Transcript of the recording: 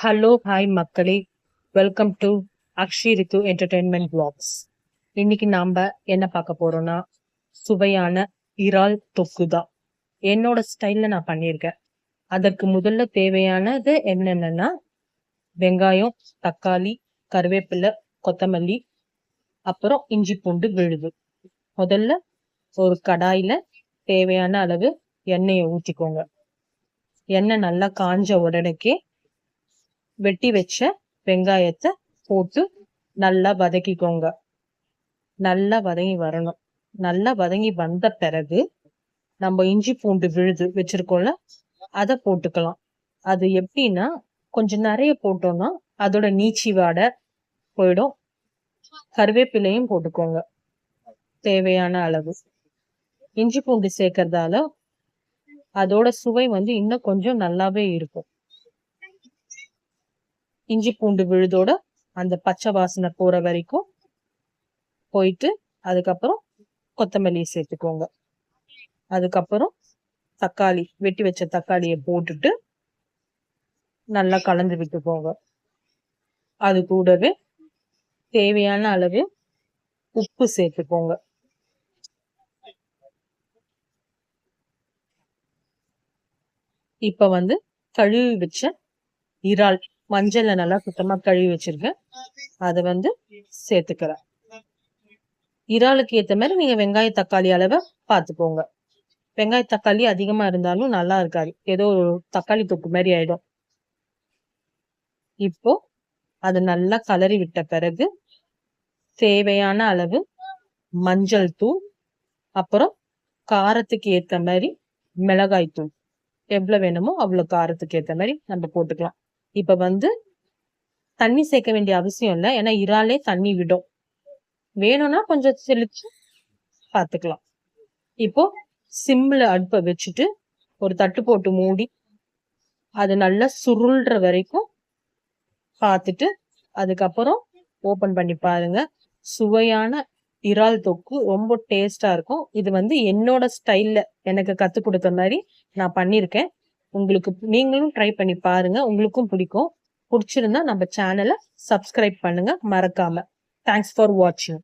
Hello hi மக்களே, welcome to Akshi Ritu entertainment vlogs. இன்னைக்கு நாம என்ன பார்க்க போறோம்னா சுவையான இறால் தொக்கு தான். என்னோட ஸ்டைல்ல நான் பண்ணியிருக்கேன். அதற்கு முதல்ல தேவையானது என்னென்னா வெங்காயம், தக்காளி, கருவேப்பிலை, கொத்தமல்லி, அப்புறம் இஞ்சி பூண்டு விழுது. முதல்ல ஒரு கடாயில தேவையான அளவு எண்ணெயை ஊற்றிக்கோங்க. எண்ணெய் நல்லா காஞ்ச உடனேக்கே வெட்டி வச்ச வெங்காயத்தை போட்டு நல்லா வதக்கிக்கோங்க. நல்லா வதங்கி வரணும். நல்லா வதங்கி வந்த பிறகு நம்ம இஞ்சி பூண்டு விழுது வச்சிருக்கோம்ல, அதை போட்டுக்கலாம். அது எப்படின்னா கொஞ்சம் நிறைய போட்டோம்னா அதோட நீச்சி வாடை போயிடும். கருவேப்பிலையும் போட்டுக்கோங்க தேவையான அளவு. இஞ்சி பூண்டு சேர்க்கறதால அதோட சுவை இன்னும் கொஞ்சம் நல்லாவே இருக்கும். இஞ்சி பூண்டு விழுதோட அந்த பச்சை வாசனை போற வரைக்கும் போயிட்டு அதுக்கப்புறம் கொத்தமல்லி சேர்த்துக்கோங்க. அதுக்கப்புறம் தக்காளி, வெட்டி வச்ச தக்காளியை போட்டுட்டு நல்லா கலந்து விட்டுக்கோங்க. அது கூடவே தேவையான அளவு உப்பு சேர்த்துக்கோங்க. இப்ப கழுவி வச்ச இறால் மஞ்சள்ல நல்லா சுத்தமா கழுவி வச்சிருக்கேன். அதை சேர்த்துக்கிறேன். இறாலுக்கு ஏத்த மாதிரி நீங்க வெங்காய தக்காளி அளவை பார்த்துக்கோங்க. வெங்காய தக்காளி அதிகமா இருந்தாலும் நல்லா இருக்காது, ஏதோ ஒரு தக்காளி தொக்கு மாதிரி ஆயிடும். இப்போ அது நல்லா கலரி விட்ட பிறகு தேவையான அளவு மஞ்சள் தூள், அப்புறம் காரத்துக்கு ஏத்த மாதிரி மிளகாய் தூள், எவ்வளவு வேணுமோ அவ்வளவு காரத்துக்கு ஏத்த மாதிரி நம்ம போட்டுக்கலாம். இப்ப தண்ணி சேர்க்க வேண்டிய அவசியம் இல்லை, ஏன்னா இறாலே தண்ணி விடும். வேணும்னா கொஞ்சம் தெளிச்சு பார்த்துக்கலாம். இப்போ சிம்ல அடுப்பை வச்சுட்டு ஒரு தட்டு போட்டு மூடி அது நல்லா சுருள்ற வரைக்கும் பார்த்துட்டு அதுக்கப்புறம் ஓபன் பண்ணி பாருங்க. சுவையான இறால் தொக்கு ரொம்ப டேஸ்டா இருக்கும். இது என்னோட ஸ்டைல்ல எனக்கு கத்து கொடுத்த மாதிரி நான் பண்ணியிருக்கேன். நீங்களும் ட்ரை பண்ணி பாருங்க, உங்களுக்கும் பிடிக்கும். பிடிச்சிருந்தா நம்ம சேனலை சப்ஸ்கிரைப் பண்ணுங்க மறக்காம. தேங்க்ஸ் ஃபார் வாட்சிங்.